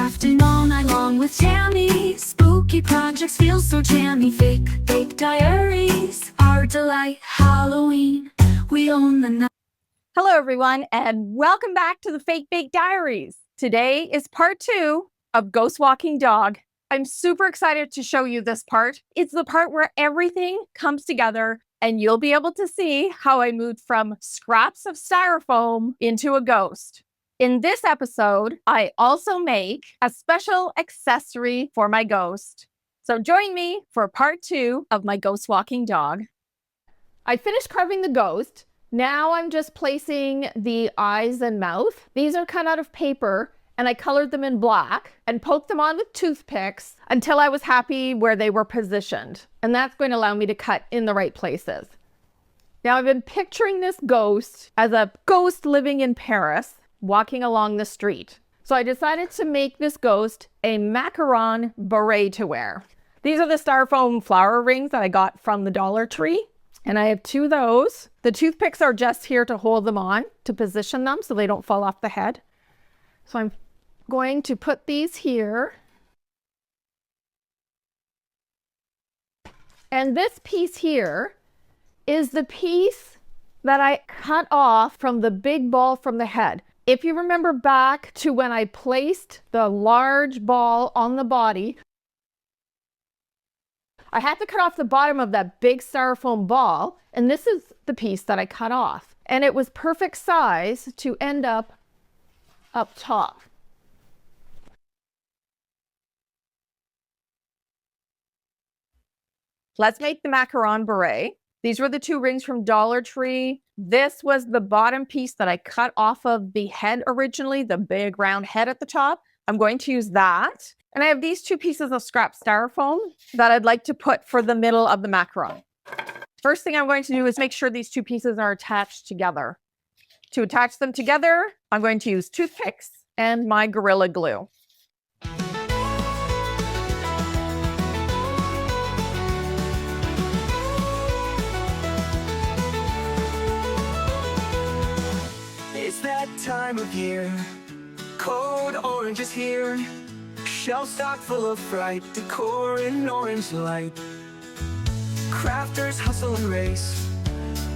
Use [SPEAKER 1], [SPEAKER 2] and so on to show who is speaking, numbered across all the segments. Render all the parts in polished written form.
[SPEAKER 1] crafting all night long with Tammy. Spooky projects feel so jammy. Fake Bake Diaries, our delight. Halloween, we own the night.
[SPEAKER 2] Hello everyone, and welcome back to the Fake Bake Diaries. Today is part 2 of Ghost Walking Dog. I'm super excited to show you this part. It's the part where everything comes together and you'll be able to see how I moved from scraps of styrofoam into a ghost. In this episode, I also make a special accessory for my ghost. So join me for part 2 of my Ghost Walking Dog. I finished carving the ghost. Now I'm just placing the eyes and mouth. These are cut out of paper and I colored them in black and poked them on with toothpicks until I was happy where they were positioned. And that's going to allow me to cut in the right places. Now I've been picturing this ghost as a ghost living in Paris, walking along the street. So I decided to make this ghost a macaron beret to wear. These are the styrofoam flower rings that I got from the Dollar Tree. And I have 2 of those. The toothpicks are just here to hold them on, to position them so they don't fall off the head. So I'm going to put these here. And this piece here is the piece that I cut off from the big ball from the head. If you remember back to when I placed the large ball on the body, I had to cut off the bottom of that big styrofoam ball, and this is the piece that I cut off. And it was perfect size to end up top. Let's make the macaron beret. These were the 2 rings from Dollar Tree. This was the bottom piece that I cut off of the head originally, the big round head at the top. I'm going to use that. And I have these 2 pieces of scrap styrofoam that I'd like to put for the middle of the macaron. First thing I'm going to do is make sure these 2 pieces are attached together. To attach them together, I'm going to use toothpicks and my Gorilla Glue.
[SPEAKER 3] It's that time of year, cold orange is here. Shelves stocked full of fright, decor in orange light. Crafters hustle and race,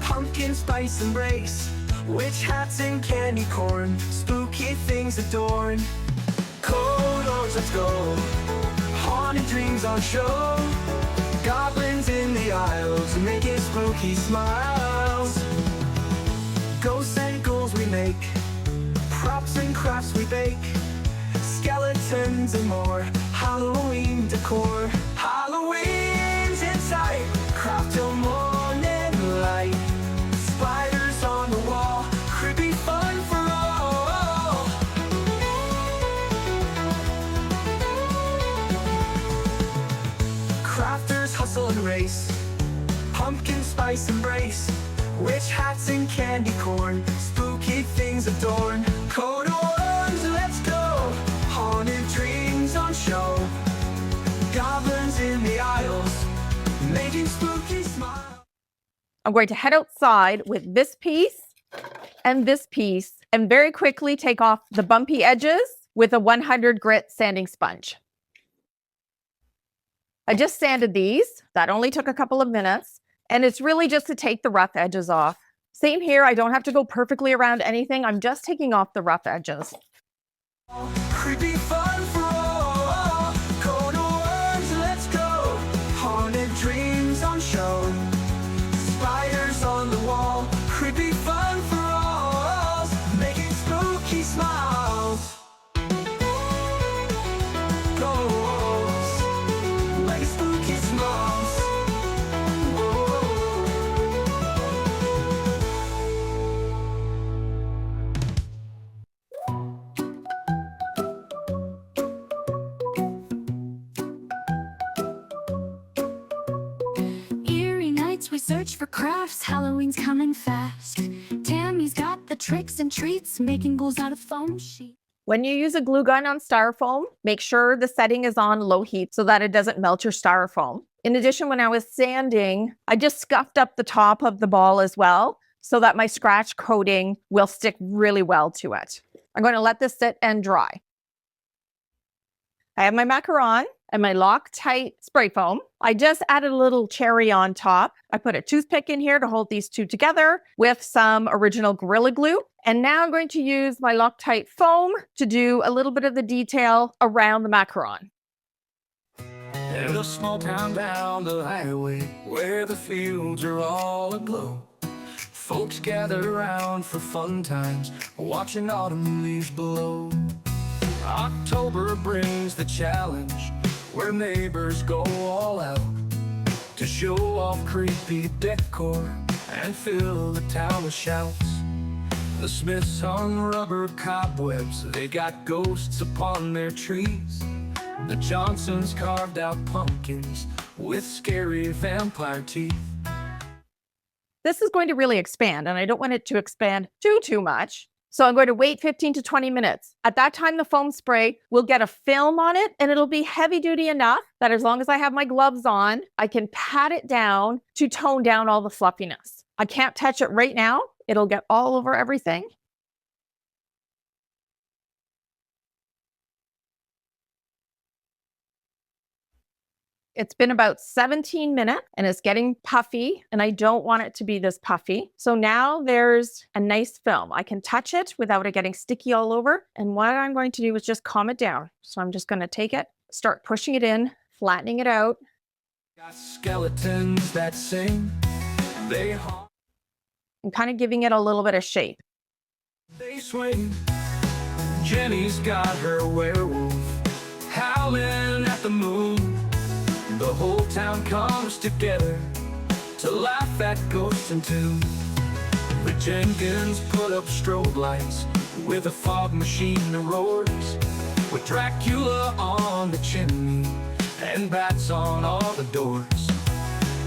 [SPEAKER 3] pumpkin spice embrace. Witch hats and candy corn, spooky things adorn. Cold orange, let's go, haunted dreams on show. Goblins in the aisles, making spooky smiles. Ghosts and ghouls we make, props and crafts we bake. Skeletons and more, Halloween decor. Halloween's in sight, craft till morning light. Spiders on the wall, creepy fun for all. Crafters hustle and race, pumpkin spice embrace. Witch hats and candy corn, spooky things adorn. Code orange, let's go, haunted dreams on show. Goblins in the aisles, making spooky smiles.
[SPEAKER 2] I'm going to head outside with this piece and very quickly take off the bumpy edges with a 100 grit sanding sponge. I just sanded these. That only took a couple of minutes. And it's really just to take the rough edges off. Same here, I don't have to go perfectly around anything. I'm just taking off the rough edges.
[SPEAKER 3] Creepy fun for all. Code orange, let's go. Haunted dreams on show. Spiders on the wall. Creepy fun for all. Making spooky smiles. Ghosts, making spooky smiles.
[SPEAKER 1] We search for crafts, Halloween's coming fast. Tammy's got the tricks and treats, making ghouls out of foam sheets.
[SPEAKER 2] When you use a glue gun on styrofoam, make sure the setting is on low heat so that it doesn't melt your styrofoam. In addition, when I was sanding, I just scuffed up the top of the ball as well so that my scratch coating will stick really well to it. I'm going to let this sit and dry. I have my macaron and my Loctite spray foam. I just added a little cherry on top. I put a toothpick in here to hold these two together with some original Gorilla Glue. And now I'm going to use my Loctite foam to do a little bit of the detail around the macaron.
[SPEAKER 3] There's a small town down the highway where the fields are all aglow. Folks gather around for fun times, watching autumn leaves blow. October brings the challenge, where neighbors go all out to show off creepy decor and fill the town with shouts. The Smiths hung rubber cobwebs, they got ghosts upon their trees. The Johnsons carved out pumpkins with scary vampire teeth.
[SPEAKER 2] This is going to really expand, and I don't want it to expand too much. So I'm going to wait 15 to 20 minutes. At that time, the foam spray will get a film on it, and it'll be heavy duty enough that as long as I have my gloves on, I can pat it down to tone down all the fluffiness. I can't touch it right now. It'll get all over everything. It's been about 17 minutes and it's getting puffy, and I don't want it to be this puffy. So now there's a nice film. I can touch it without it getting sticky all over. And what I'm going to do is just calm it down. So I'm just going to take it, start pushing it in, flattening it out.
[SPEAKER 3] Got skeletons that sing, they haunt,
[SPEAKER 2] and kind of giving it a little bit of shape.
[SPEAKER 3] they swing. Jenny's got her werewolf howling at the moon. The whole town comes together to laugh at ghosts and tune. The Jenkins put up strobe lights with a fog machine that roars, with Dracula on the chimney and bats on all the doors.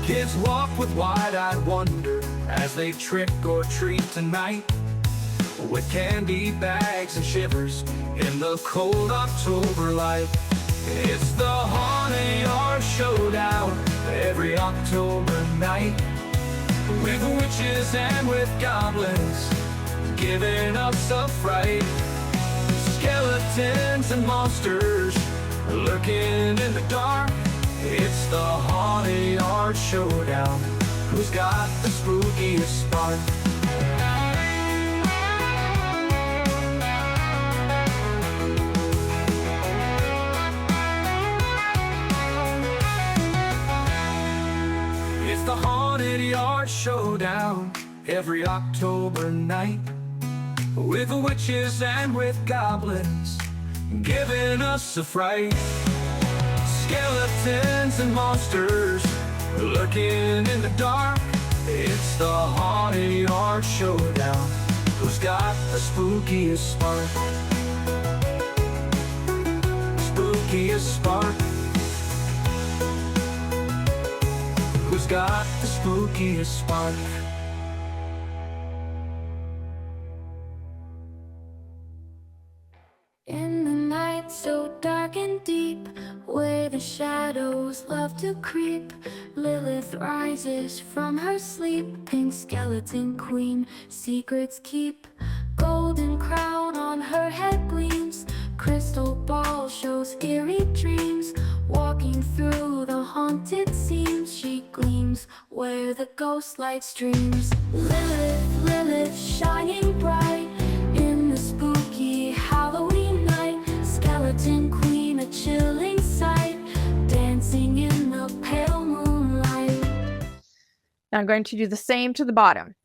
[SPEAKER 3] Kids walk with wide-eyed wonder as they trick or treat tonight, with candy bags and shivers in the cold October light. It's the Haunted Yard Showdown every October night, with witches and with goblins giving us a fright. Skeletons and monsters lurking in the dark. It's the Haunted Yard Showdown. Who's got the spookiest spark? The Haunted Yard Showdown every October night, with witches and with goblins giving us a fright. Skeletons and monsters lurking in the dark. It's the Haunted Yard Showdown. Who's got the spookiest spark? Spookiest spark. Who's got the spookiest spark?
[SPEAKER 1] In the night so dark and deep, where the shadows love to creep, Lilith rises from her sleep. Pink skeleton queen, secrets keep. Golden crown on her head gleams. Crystal ball shows eerie dreams. Walking through the haunted scenes, she gleams where the ghost light streams. Lilith, Lilith, shining bright in the spooky Halloween night. Skeleton queen, a chilling sight, dancing in the pale moonlight.
[SPEAKER 2] Now I'm going to do the same to the bottom.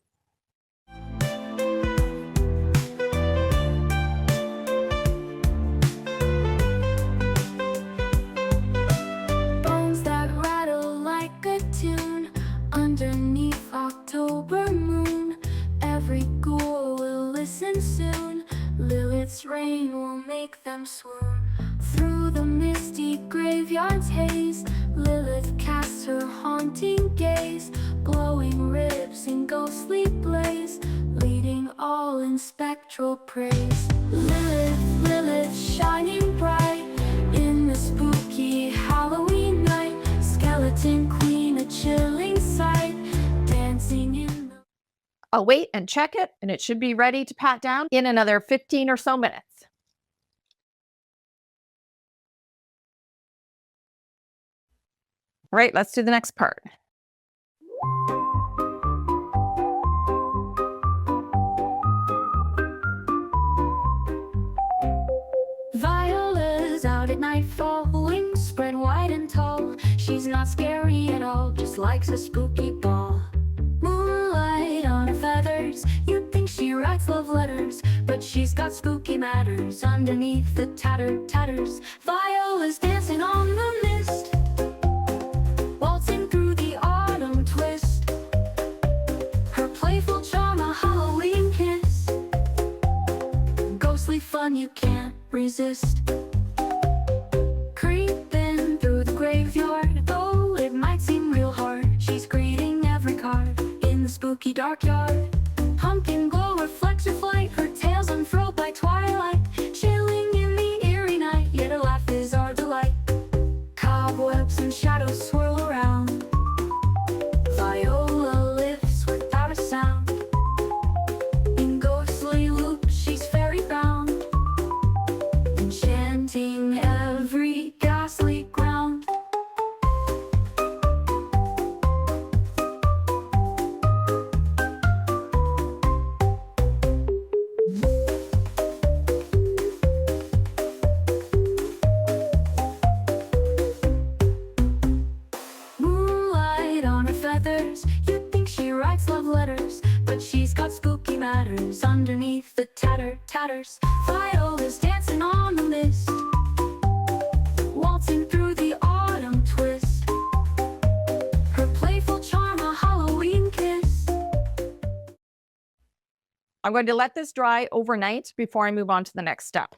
[SPEAKER 1] Underneath October moon, every ghoul will listen soon. Lilith's reign will make them swoon. Through the misty graveyard's haze, Lilith casts her haunting gaze. Glowing ribs in ghostly blaze, leading all in spectral praise. Lilith, Lilith, shining bright in the spooky Halloween night. Skeleton queen, a chilling sight, dancing in the...
[SPEAKER 2] I'll wait and check it, and it should be ready to pat down in another 15 or so minutes. All right, let's do the next part.
[SPEAKER 1] Viola's out at nightfall, wings spread wide and tall. She's not scary at all, just likes a spooky ball. Moonlight on her feathers, you'd think she writes love letters, but she's got spooky matters underneath the tatters. Viola's dancing on the mist, waltzing through the autumn twist. Her playful charm, a Halloween kiss, ghostly fun you can't resist. Creeping through the graveyard, though it might seem real hard, she's greeting every card in the spooky dark yard. Pumpkin glow reflects her flight, her tails unfurled by twilight, chilling in the eerie night, yet her laugh is our delight. Cobwebs and shadows swirl around, Viola lifts without a sound. In ghostly loops she's fairy bound, enchanting every ghastly ground. Moonlight on her feathers, you'd think she writes love letters, but she's got spooky matters underneath the tatters. Viola's dancing on the mist, waltzing through the autumn twist. Her playful charm, a Halloween kiss.
[SPEAKER 2] I'm going to let this dry overnight before I move on to the next step.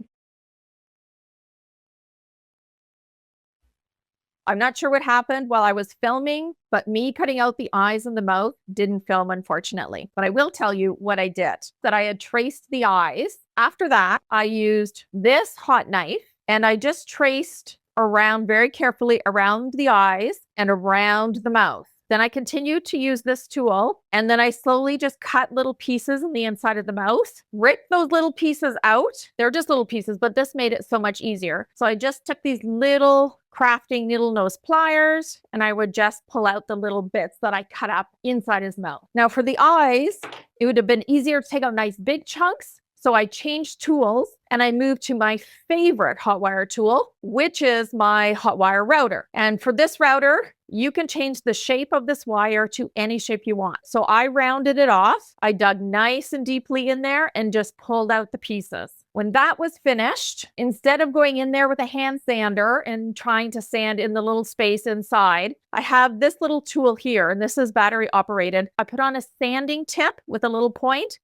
[SPEAKER 2] I'm not sure what happened while I was filming, but me cutting out the eyes and the mouth didn't film, unfortunately. But I will tell you what I did, that I had traced the eyes. After that, I used this hot knife and I just traced around very carefully around the eyes and around the mouth. Then I continued to use this tool, and then I slowly just cut little pieces in the inside of the mouth, ripped those little pieces out. They're just little pieces, but this made it so much easier. So I just took these little crafting needle nose pliers, and I would just pull out the little bits that I cut up inside his mouth. Now for the eyes, it would have been easier to take out nice big chunks. So I changed tools and I moved to my favorite hot wire tool, which is my hot wire router. And for this router, you can change the shape of this wire to any shape you want. So I rounded it off. I dug nice and deeply in there and just pulled out the pieces. When that was finished, instead of going in there with a hand sander and trying to sand in the little space inside, I have this little tool here, and this is battery operated. I put on a sanding tip with a little point,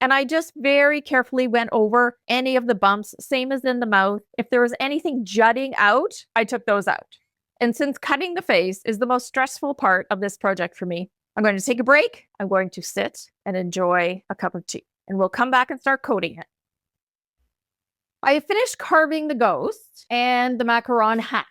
[SPEAKER 2] and I just very carefully went over any of the bumps, same as in the mouth. If there was anything jutting out, I took those out. And since cutting the face is the most stressful part of this project for me, I'm going to take a break. I'm going to sit and enjoy a cup of tea, and we'll come back and start coating it. I have finished carving the ghost and the macaron hat.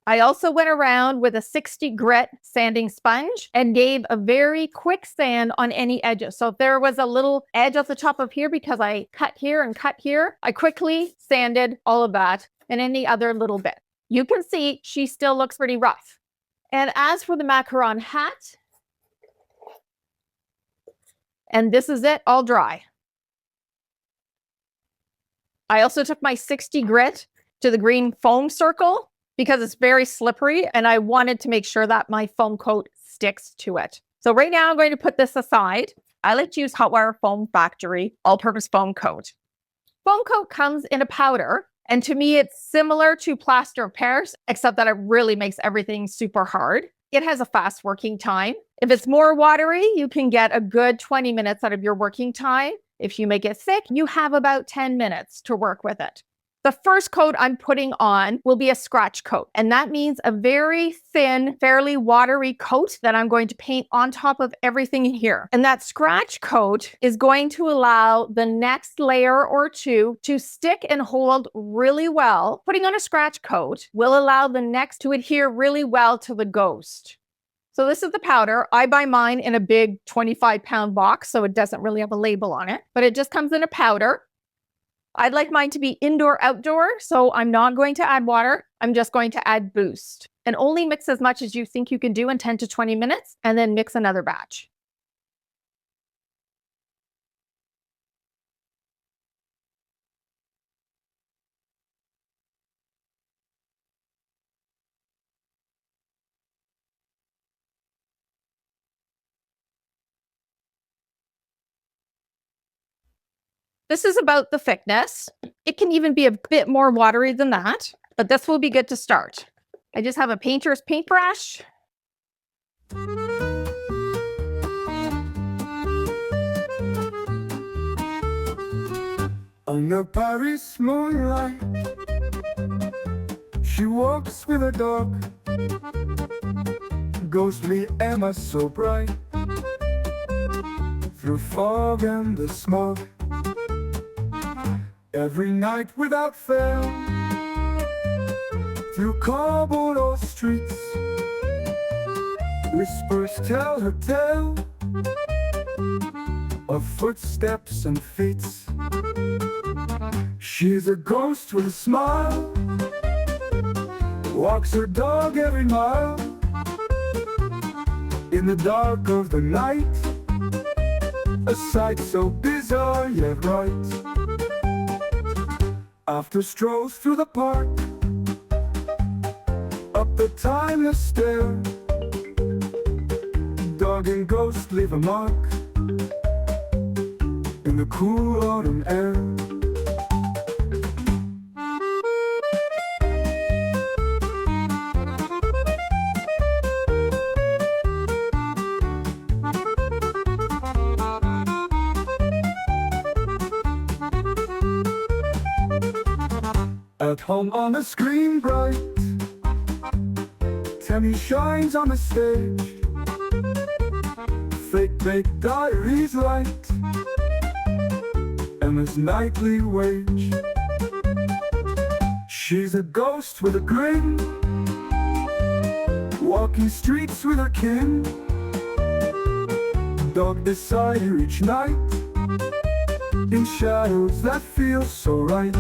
[SPEAKER 2] I also went around with a 60 grit sanding sponge and gave a very quick sand on any edges. So if there was a little edge at the top of here because I cut here and cut here, I quickly sanded all of that and any other little bit. You can see she still looks pretty rough. And as for the macaron hat, and this is it, all dry. I also took my 60 grit to the green foam circle because it's very slippery and I wanted to make sure that my foam coat sticks to it. So right now I'm going to put this aside. I like to use Hot Wire Foam Factory all-purpose foam coat. Foam coat comes in a powder, and to me it's similar to plaster of Paris, except that it really makes everything super hard. It has a fast working time. If it's more watery, you can get a good 20 minutes out of your working time. If you make it thick, you have about 10 minutes to work with it. The first coat I'm putting on will be a scratch coat, and that means a very thin, fairly watery coat that I'm going to paint on top of everything here. And that scratch coat is going to allow the next layer or two to stick and hold really well. Putting on a scratch coat will allow the next to adhere really well to the ghost. So this is the powder. I buy mine in a big 25-pound box, so it doesn't really have a label on it, but it just comes in a powder. I'd like mine to be indoor-outdoor, so I'm not going to add water. I'm just going to add boost. And only mix as much as you think you can do in 10 to 20 minutes, and then mix another batch. This is about the thickness. It can even be a bit more watery than that, but this will be good to start. I just have a painter's paintbrush.
[SPEAKER 3] Under Paris moonlight, she walks with a dog. Ghostly Emma so bright, through fog and the smoke. Every night without fail, through cobbled streets, whispers tell her tale of footsteps and feet. She's a ghost with a smile, walks her dog every mile. In the dark of the night, a sight so bizarre yet right. After strolls through the park, up the timeless stair, dog and ghost leave a mark in the cool autumn air. At home on a screen bright, Tammy shines on the stage. Fake Bake Diaries light, Emma's nightly wage. She's a ghost with a grin, walking streets with her kin. Dog beside her each night, in shadows that feel so right.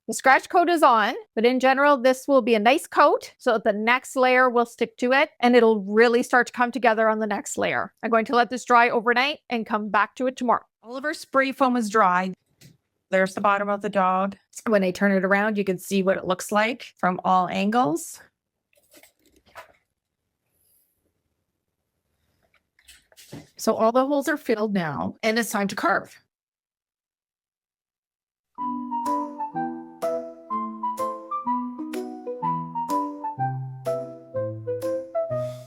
[SPEAKER 2] The scratch coat is on, but in general, this will be a nice coat so that the next layer will stick to it and it'll really start to come together on the next layer. I'm going to let this dry overnight and come back to it tomorrow.
[SPEAKER 4] All of our spray foam is dry. There's the bottom of the dog. When I turn it around, you can see what it looks like from all angles. So all the holes are filled now, and it's time to carve.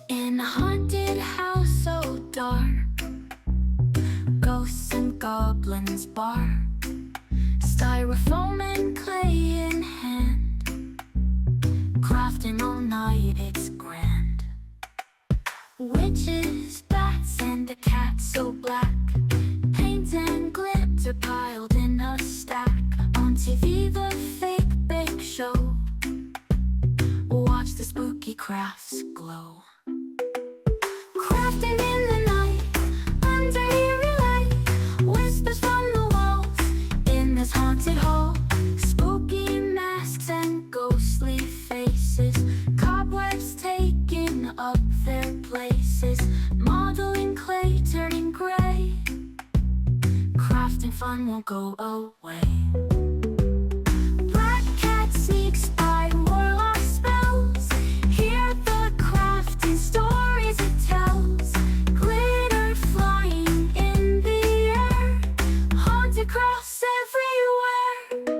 [SPEAKER 1] In a haunted house so dark, ghosts and goblins bark, styrofoam and clay in hand, crafting all night, it's grand. Witches, bats, and a cat so black, paint and glitter piled in a stack. On TV, the Fake Bake Show, watch the spooky crafts glow. Crafting in the night, under eerie light, whispers from the walls in this haunted hall. Spooky masks and ghostly faces, cobwebs taking up their places, modeling clay turning gray. Crafting fun won't go away. Black cat sneaks by, warlock spells, hear the crafting stories it tells. Glitter flying in the air, haunted crafts everywhere.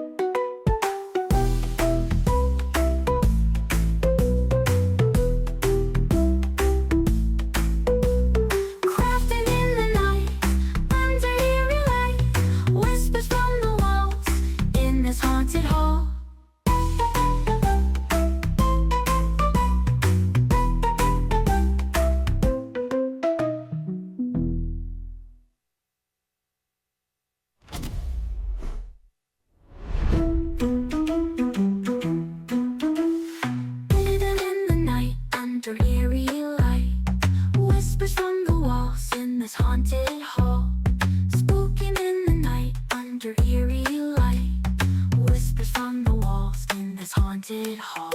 [SPEAKER 1] under eerie light. Whispers from the walls in this haunted hall. Spooking in the night under eerie light. Whispers from the walls in this haunted hall.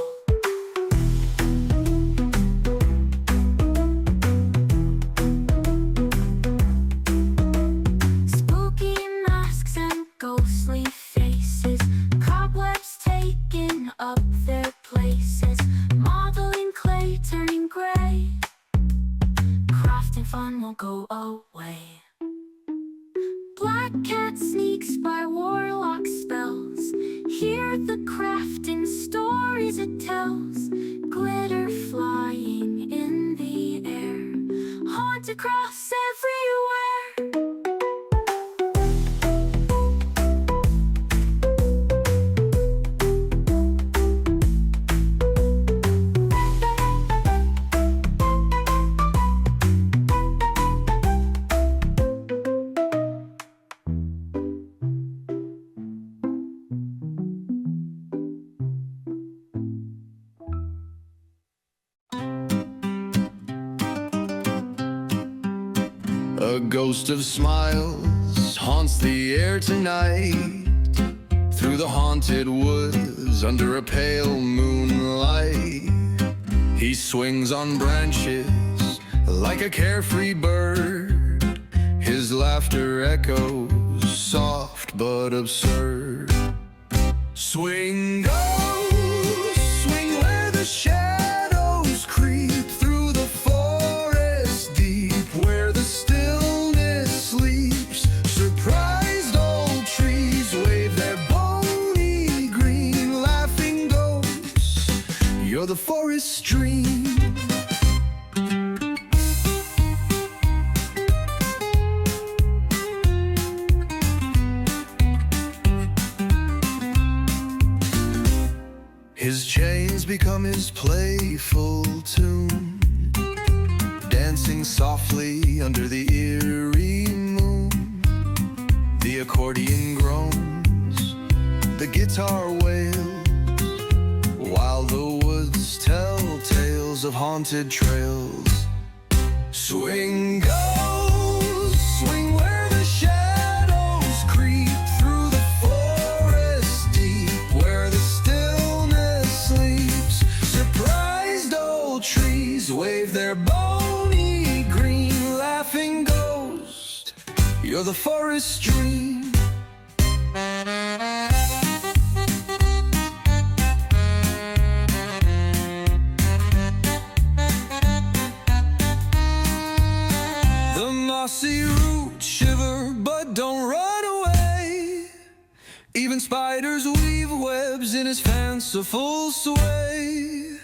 [SPEAKER 1] Spooky masks and ghostly faces. Cobwebs taking up their places. Modeling clay turning gray. Craft and fun won't go away. Black cat sneaks by warlock spells. Hear the crafting stories it tells. Glitter flying in the air. Haunted crafts everywhere.
[SPEAKER 5] A ghost of smiles haunts the air tonight. Through the haunted woods under a pale moonlight. He swings on branches like a carefree bird. His laughter echoes soft but absurd. Swing ghost, swing where the shadows creep. Through the forest deep where the stillness sleeps. Surprised old trees wave their bony green. Laughing ghosts, you're the forest dream. His chains become his playful tune, dancing softly under the eerie moon. The accordion groans, the guitar wails, while the woods tell tales of haunted trails. Swing goes, swing where the shadows creep. Through the forest deep where the stillness sleeps. Surprised old trees wave their bony green. Laughing ghost, you're the forest dream. The mossy roots shiver but don't run away. Even spiders weave webs in his fanciful sway.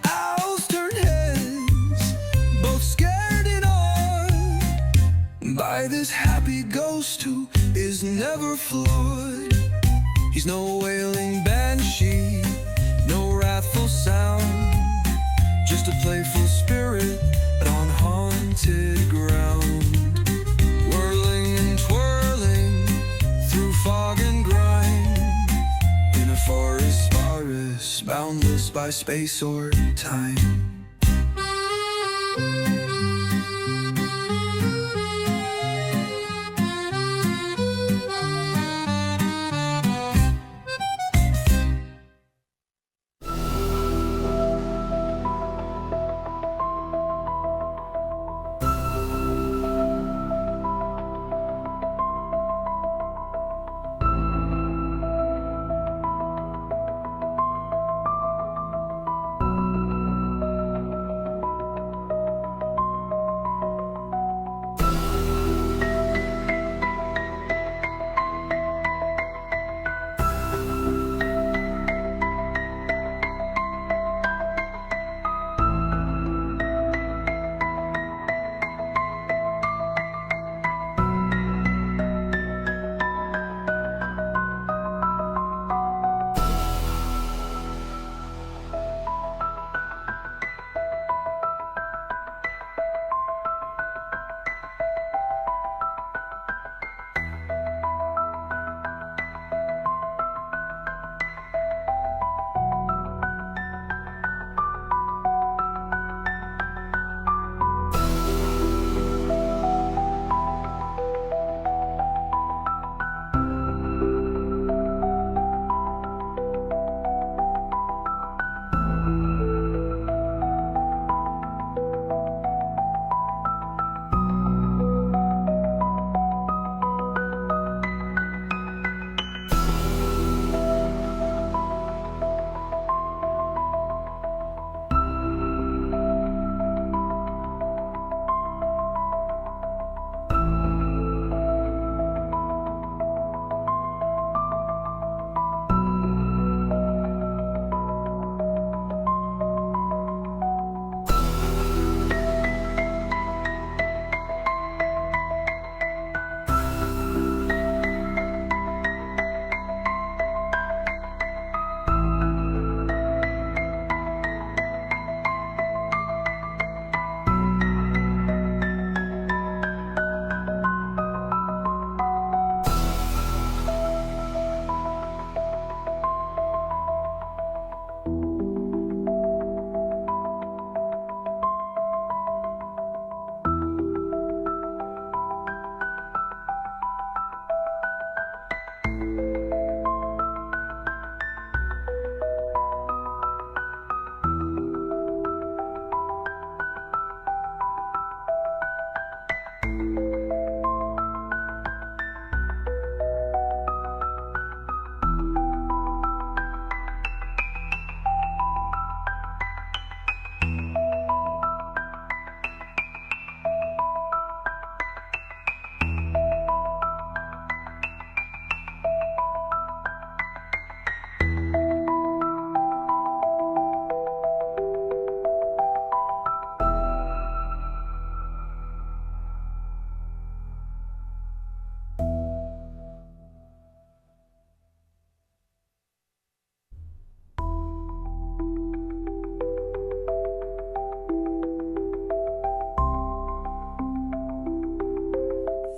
[SPEAKER 5] Owls turn heads, both scared and awed, by this happy ghost who is never flawed. He's no wailing banshee, no wrathful sound, just a playful spirit on haunted ground. Whirling and twirling through fog and grime, in a forest boundless by space or time.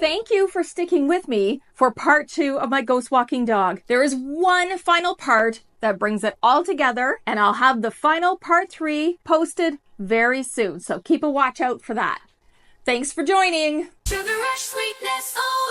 [SPEAKER 2] thank you for sticking with me for part 2 of my ghost walking dog. There is one final part that brings it all together, and I'll have the final part 3 posted very soon. So keep a watch out for that. Thanks for joining.
[SPEAKER 1] Sugar rush sweetness, oh.